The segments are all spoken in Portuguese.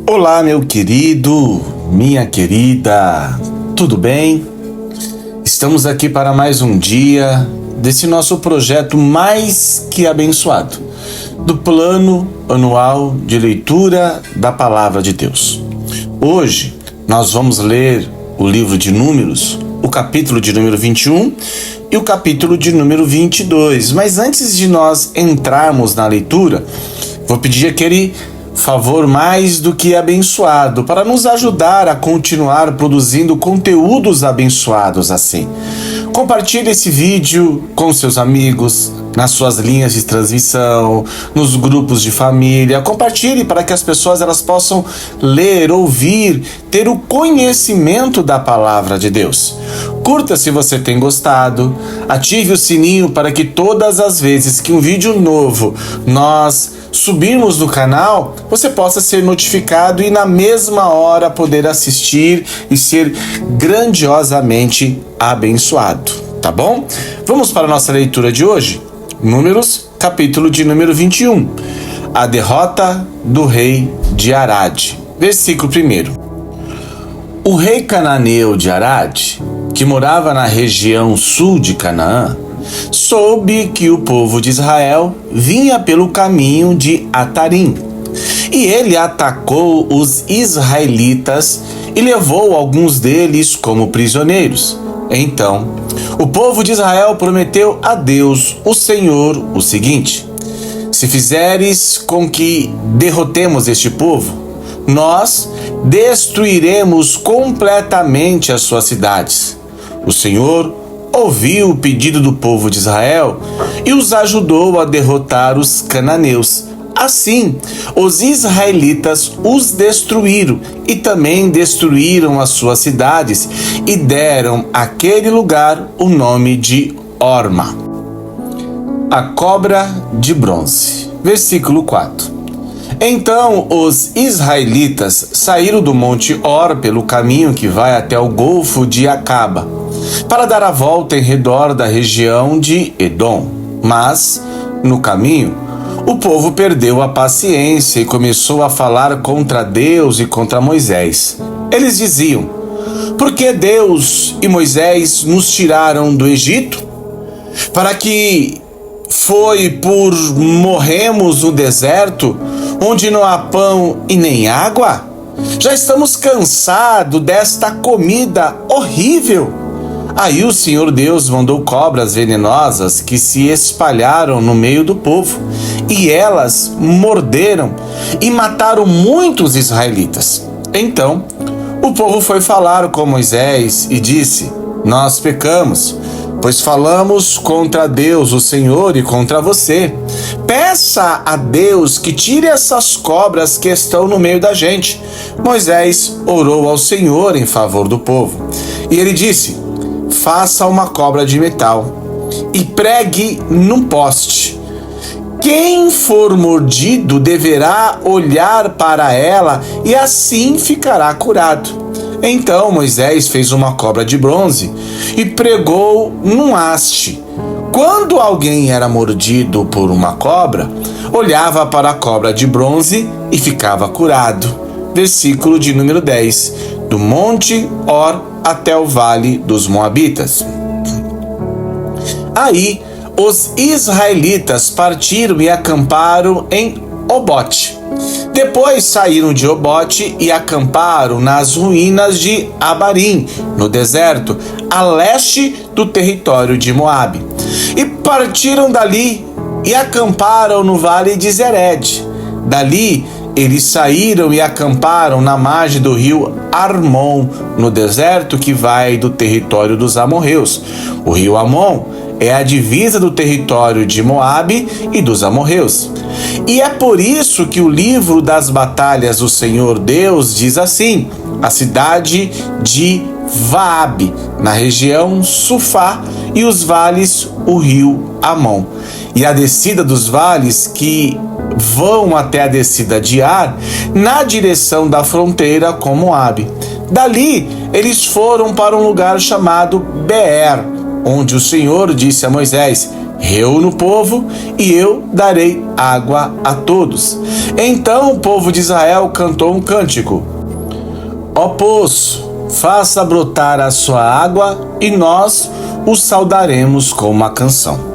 Olá, meu querido, minha querida, tudo bem? Estamos aqui para mais um dia desse nosso projeto mais que abençoado, do plano anual de leitura da Palavra de Deus. Hoje nós vamos ler o livro de Números, o capítulo de número 21 e o capítulo de número 22. Mas antes de nós entrarmos na leitura, vou pedir aquele favor mais do que abençoado para nos ajudar a continuar produzindo conteúdos abençoados assim. Compartilhe esse vídeo com seus amigos, nas suas linhas de transmissão, nos grupos de família. Compartilhe para que as pessoas elas possam ler, ouvir, ter o conhecimento da palavra de Deus. Curta se você tem gostado, ative o sininho para que todas as vezes que um vídeo novo nós subirmos no canal, você possa ser notificado e na mesma hora poder assistir e ser grandiosamente abençoado, tá bom? Vamos para a nossa leitura de hoje? Números, capítulo de número 21. A derrota do rei de Arad. Versículo 1. O rei cananeu de Arad, que morava na região sul de Canaã, soube que o povo de Israel vinha pelo caminho de Atarim. E ele atacou os israelitas e levou alguns deles como prisioneiros. Então, o povo de Israel prometeu a Deus, o Senhor, o seguinte: se fizeres com que derrotemos este povo, nós destruiremos completamente as suas cidades. O Senhor ouviu o pedido do povo de Israel e os ajudou a derrotar os cananeus. Assim, os israelitas os destruíram e também destruíram as suas cidades e deram àquele lugar o nome de Horma. A cobra de bronze. Versículo 4. Então os israelitas saíram do monte Hor pelo caminho que vai até o golfo de Acaba, para dar a volta em redor da região de Edom. Mas, no caminho, o povo perdeu a paciência e começou a falar contra Deus e contra Moisés. Eles diziam: por que Deus e Moisés nos tiraram do Egito? Para que foi por morremos no deserto, onde não há pão e nem água? Já estamos cansados desta comida horrível. Aí o Senhor Deus mandou cobras venenosas que se espalharam no meio do povo, e elas morderam e mataram muitos israelitas. Então o povo foi falar com Moisés e disse: nós pecamos, pois falamos contra Deus, o Senhor, e contra você. Peça a Deus que tire essas cobras que estão no meio da gente. Moisés orou ao Senhor em favor do povo. E ele disse: faça uma cobra de metal e pregue num poste. Quem for mordido deverá olhar para ela e assim ficará curado. Então Moisés fez uma cobra de bronze e pregou num haste. Quando alguém era mordido por uma cobra, olhava para a cobra de bronze e ficava curado. Versículo de número 10. Do monte Hor até o vale dos Moabitas. Aí os israelitas partiram e acamparam em Obote. Depois saíram de Obote e acamparam nas ruínas de Abarim, no deserto, a leste do território de Moabe. E partiram dali e acamparam no vale de Zered. Dali eles saíram e acamparam na margem do rio Armon, no deserto que vai do território dos amorreus. O rio Armon é a divisa do território de Moabe e dos amorreus. E é por isso que o livro das batalhas do Senhor Deus diz assim: a cidade de Vaabe, na região Sufá, e os vales, o rio Amon. E a descida dos vales que vão até a descida de Ar, na direção da fronteira com Moabe. Dali, eles foram para um lugar chamado Beer, onde o Senhor disse a Moisés: reúna o povo e eu darei água a todos. Então o povo de Israel cantou um cântico: Ó poço, faça brotar a sua água e nós o saudaremos com uma canção.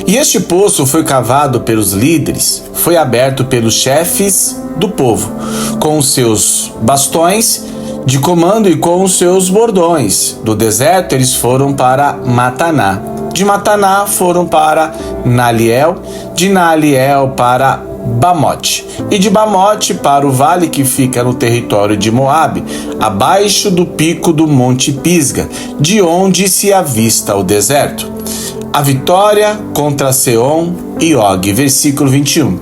E este poço foi cavado pelos líderes, foi aberto pelos chefes do povo, com os seus bastões de comando e com os seus bordões. Do deserto eles foram para Mataná, de Mataná foram para Naliel, de Naliel para Bamote, e de Bamote para o vale que fica no território de Moabe, abaixo do pico do Monte Pisga, de onde se avista o deserto. A vitória contra Seom e Og, versículo 21.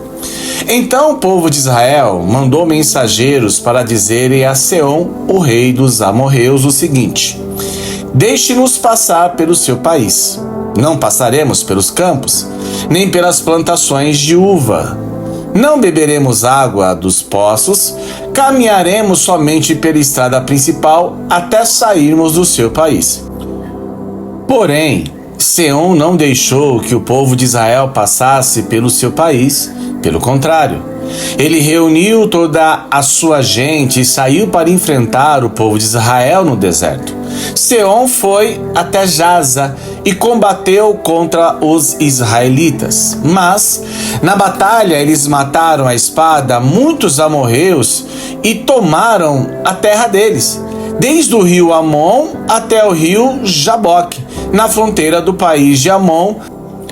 Então o povo de Israel mandou mensageiros para dizerem a Seom, o rei dos amorreus, o seguinte: Deixe-nos passar pelo seu país. Não passaremos pelos campos, nem pelas plantações de uva. Não beberemos água dos poços, caminharemos somente pela estrada principal até sairmos do seu país. Porém, Seom não deixou que o povo de Israel passasse pelo seu país. Pelo contrário, ele reuniu toda a sua gente e saiu para enfrentar o povo de Israel no deserto. Seom foi até Jaza e combateu contra os israelitas. Mas, na batalha, eles mataram à espada muitos amorreus e tomaram a terra deles, desde o rio Amon até o rio Jaboque, na fronteira do país de Amon,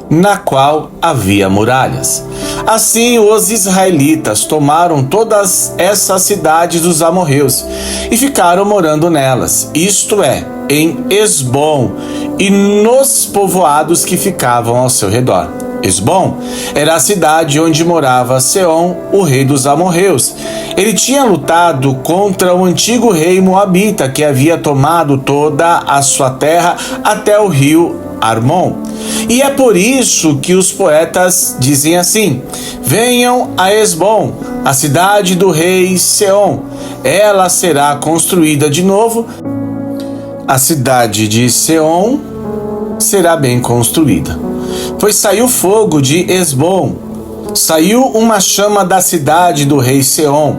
na qual havia muralhas. Assim, os israelitas tomaram todas essas cidades dos amorreus e ficaram morando nelas, isto é, em Esbom e nos povoados que ficavam ao seu redor. Esbom era a cidade onde morava Seom, o rei dos amorreus. Ele tinha lutado contra o antigo rei moabita que havia tomado toda a sua terra até o rio Armon. E é por isso que os poetas dizem assim: venham a Esbom, a cidade do rei Seom. Ela será construída de novo. A cidade de Seom será bem construída. Pois saiu fogo de Esbom, saiu uma chama da cidade do rei Seom,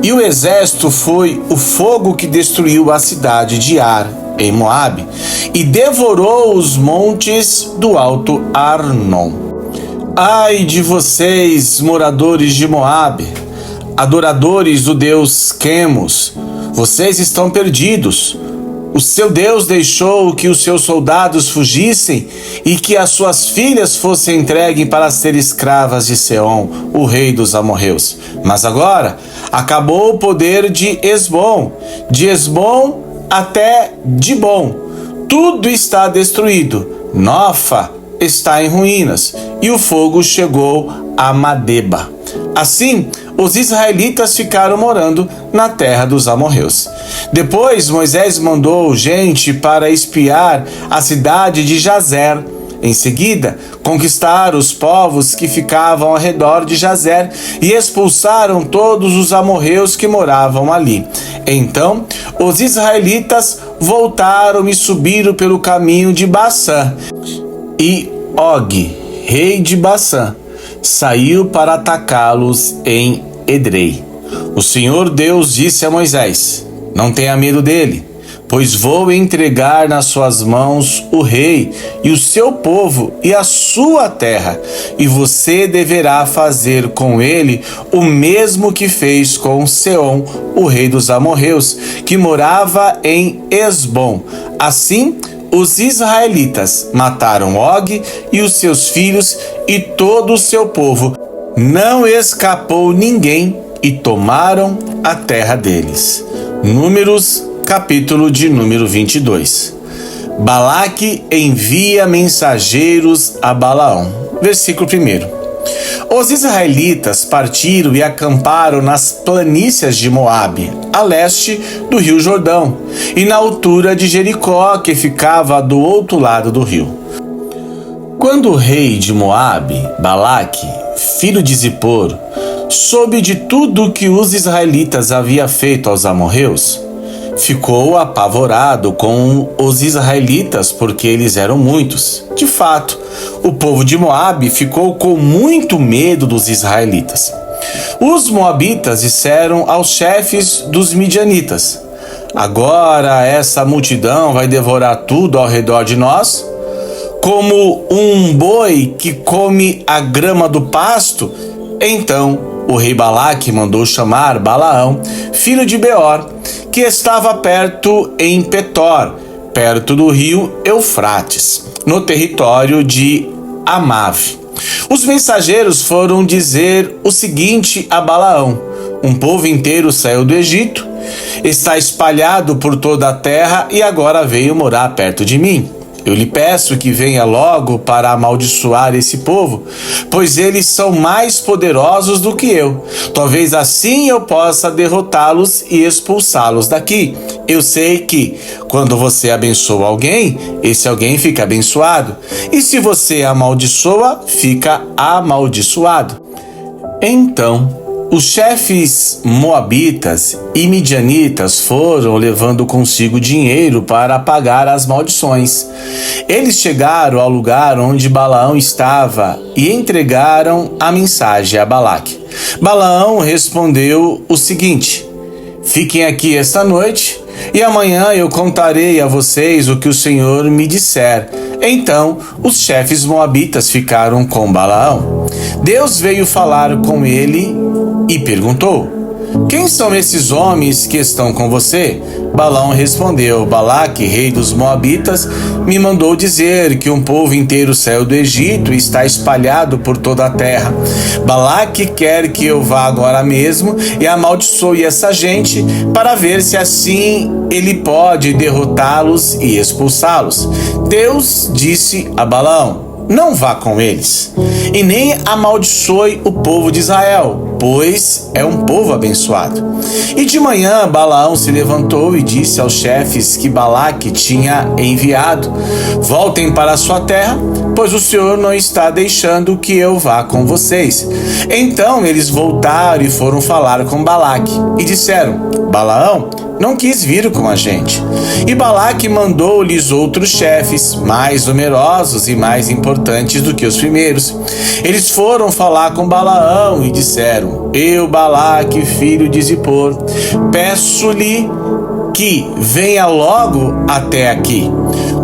e o exército foi o fogo que destruiu a cidade de Ar, em Moabe, e devorou os montes do alto Arnon. Ai de vocês, moradores de Moabe, adoradores do deus Quemos, vocês estão perdidos. O seu Deus deixou que os seus soldados fugissem e que as suas filhas fossem entregues para ser escravas de Seom, o rei dos amorreus. Mas agora acabou o poder de Esbom até Dibom. Tudo está destruído. Nofa está em ruínas e o fogo chegou a Madeba. Assim, os israelitas ficaram morando na terra dos amorreus. Depois, Moisés mandou gente para espiar a cidade de Jazer. Em seguida, conquistaram os povos que ficavam ao redor de Jazer e expulsaram todos os amorreus que moravam ali. Então, os israelitas voltaram e subiram pelo caminho de Bassã. E Og, rei de Bassã, saiu para atacá-los em Edrei. O Senhor Deus disse a Moisés: não tenha medo dele, pois vou entregar nas suas mãos o rei e o seu povo e a sua terra, e você deverá fazer com ele o mesmo que fez com Seom, o rei dos amorreus, que morava em Esbom. Assim, os israelitas mataram Og e os seus filhos e todo o seu povo. Não escapou ninguém e tomaram a terra deles. Números, capítulo de número 22. Balaque envia mensageiros a Balaão. Versículo 1. Os israelitas partiram e acamparam nas planícies de Moabe, a leste do rio Jordão, e na altura de Jericó, que ficava do outro lado do rio. Quando o rei de Moabe, Balaque, filho de Zippor, soube de tudo que os israelitas haviam feito aos amorreus, ficou apavorado com os israelitas, porque eles eram muitos. De fato, o povo de Moabe ficou com muito medo dos israelitas. Os moabitas disseram aos chefes dos midianitas: agora essa multidão vai devorar tudo ao redor de nós? Como um boi que come a grama do pasto? Então o rei Balaque mandou chamar Balaão, filho de Beor, que estava perto em Petor, perto do rio Eufrates, no território de Amave. Os mensageiros foram dizer o seguinte a Balaão: um povo inteiro saiu do Egito, está espalhado por toda a terra e agora veio morar perto de mim. Eu lhe peço que venha logo para amaldiçoar esse povo, pois eles são mais poderosos do que eu. Talvez assim eu possa derrotá-los e expulsá-los daqui. Eu sei que, quando você abençoa alguém, esse alguém fica abençoado. E se você amaldiçoa, fica amaldiçoado. Então, os chefes moabitas e midianitas foram levando consigo dinheiro para pagar as maldições. Eles chegaram ao lugar onde Balaão estava e entregaram a mensagem a Balaque. Balaão respondeu o seguinte: fiquem aqui esta noite e amanhã eu contarei a vocês o que o Senhor me disser. Então os chefes moabitas ficaram com Balaão. Deus veio falar com ele e perguntou: quem são esses homens que estão com você? Balaão respondeu: Balaque, rei dos Moabitas, me mandou dizer que um povo inteiro saiu do Egito e está espalhado por toda a terra. Balaque quer que eu vá agora mesmo e amaldiçoe essa gente para ver se assim ele pode derrotá-los e expulsá-los. Deus disse a Balaão: não vá com eles, e nem amaldiçoe o povo de Israel, pois é um povo abençoado. E de manhã Balaão se levantou e disse aos chefes que Balaque tinha enviado: voltem para a sua terra, pois o Senhor não está deixando que eu vá com vocês. Então eles voltaram e foram falar com Balaque, e disseram: Balaão não quis vir com a gente. E Balaque mandou-lhes outros chefes, mais numerosos e mais importantes do que os primeiros. Eles foram falar com Balaão e disseram: eu, Balaque, filho de Zippor, peço-lhe que venha logo até aqui.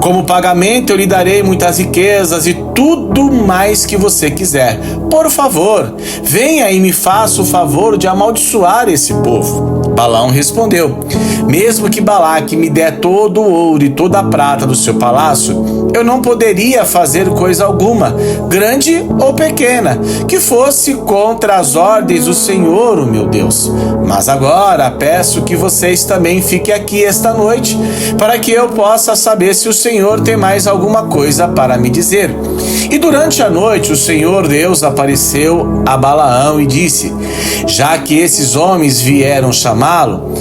Como pagamento eu lhe darei muitas riquezas e tudo mais que você quiser. Por favor, venha e me faça o favor de amaldiçoar esse povo. Balaão respondeu: mesmo que Balaque me der todo o ouro e toda a prata do seu palácio, eu não poderia fazer coisa alguma, grande ou pequena, que fosse contra as ordens do Senhor, o meu Deus. Mas agora peço que vocês também fiquem aqui esta noite, para que eu possa saber se o Senhor tem mais alguma coisa para me dizer. E durante a noite o Senhor Deus apareceu a Balaão e disse: já que esses homens vieram chamá-lo,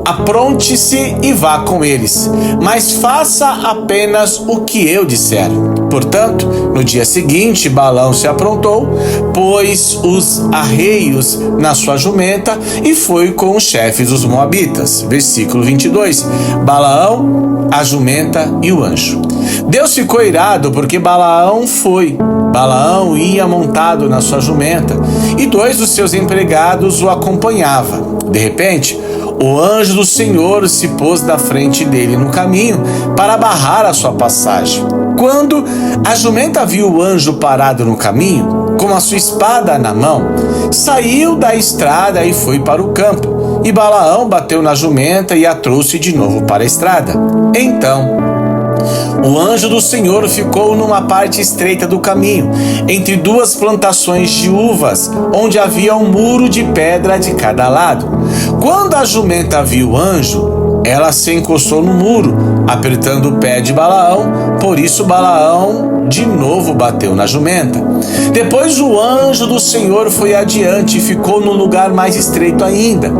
apronte-se e vá com eles, mas faça apenas o que eu disser. Portanto, no dia seguinte, Balaão se aprontou, pôs os arreios na sua jumenta e foi com os chefes dos Moabitas. Versículo 22. Balaão, a jumenta e o anjo. Deus ficou irado porque Balaão foi. Balaão ia montado na sua jumenta e 2 dos seus empregados o acompanhavam. De repente, o anjo do Senhor se pôs na frente dele no caminho para barrar a sua passagem. Quando a jumenta viu o anjo parado no caminho, com a sua espada na mão, saiu da estrada e foi para o campo. E Balaão bateu na jumenta e a trouxe de novo para a estrada. Então o anjo do Senhor ficou numa parte estreita do caminho, entre 2 plantações de uvas, onde havia um muro de pedra de cada lado. Quando a jumenta viu o anjo, ela se encostou no muro, apertando o pé de Balaão, por isso Balaão de novo bateu na jumenta. Depois o anjo do Senhor foi adiante e ficou no lugar mais estreito ainda,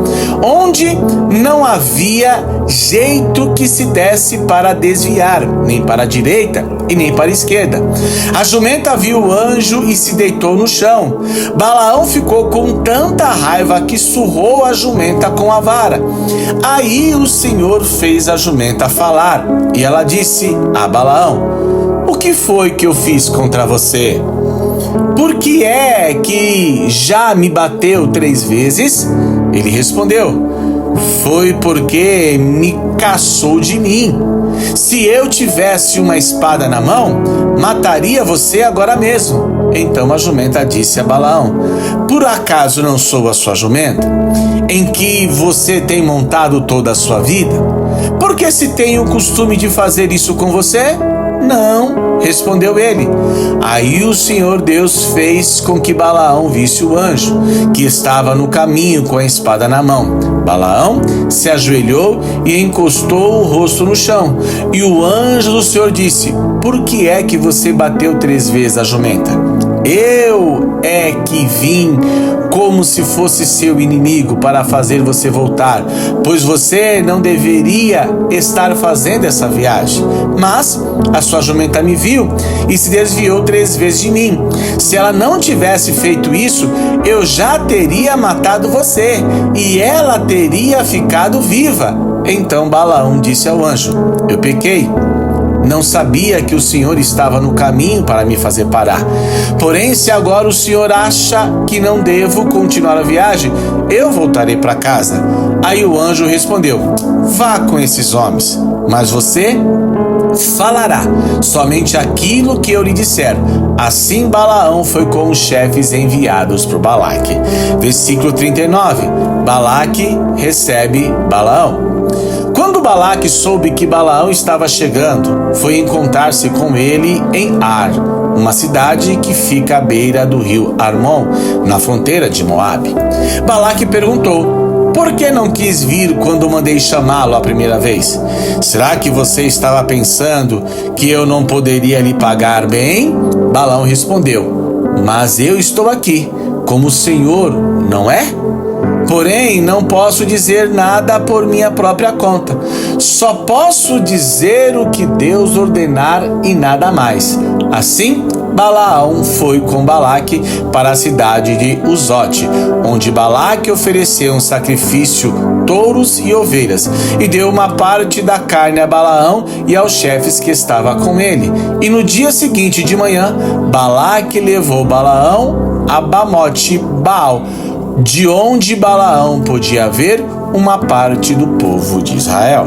onde não havia jeito que se desse para desviar, nem para a direita e nem para a esquerda. A jumenta viu o anjo e se deitou no chão. Balaão ficou com tanta raiva que surrou a jumenta com a vara. Aí o Senhor Senhor fez a jumenta falar, e ela disse a Balaão: o que foi que eu fiz contra você? Por que é que já me bateu 3 vezes? Ele respondeu: foi porque me caçou de mim. Se eu tivesse uma espada na mão, mataria você agora mesmo. Então a jumenta disse a Balaão: por acaso não sou a sua jumenta, em que você tem montado toda a sua vida? Por que se tem o costume de fazer isso com você? Não, respondeu ele. Aí o Senhor Deus fez com que Balaão visse o anjo, que estava no caminho com a espada na mão. Balaão se ajoelhou e encostou o rosto no chão. E o anjo do Senhor disse: por que é que você bateu 3 vezes a jumenta? Eu é que vim como se fosse seu inimigo para fazer você voltar, pois você não deveria estar fazendo essa viagem. Mas a sua jumenta me viu e se desviou 3 vezes de mim. Se ela não tivesse feito isso, eu já teria matado você e ela teria ficado viva. Então Balaão disse ao anjo: eu pequei. Não sabia que o Senhor estava no caminho para me fazer parar. Porém, se agora o Senhor acha que não devo continuar a viagem, eu voltarei para casa. Aí o anjo respondeu: vá com esses homens, mas você falará somente aquilo que eu lhe disser. Assim Balaão foi com os chefes enviados por Balaque. Versículo 39. Balaque recebe Balaão. Quando Balaque soube que Balaão estava chegando, foi encontrar-se com ele em Ar, uma cidade que fica à beira do rio Armon, na fronteira de Moabe. Balaque perguntou: por que não quis vir quando mandei chamá-lo a primeira vez? Será que você estava pensando que eu não poderia lhe pagar bem? Balaão respondeu: mas eu estou aqui, como o Senhor, não é? Porém, não posso dizer nada por minha própria conta. Só posso dizer o que Deus ordenar e nada mais. Assim, Balaão foi com Balaque para a cidade de Uzote, onde Balaque ofereceu um sacrifício, touros e ovelhas, e deu uma parte da carne a Balaão e aos chefes que estavam com ele. E no dia seguinte de manhã, Balaque levou Balaão a Bamote Baal, de onde Balaão podia ver uma parte do povo de Israel.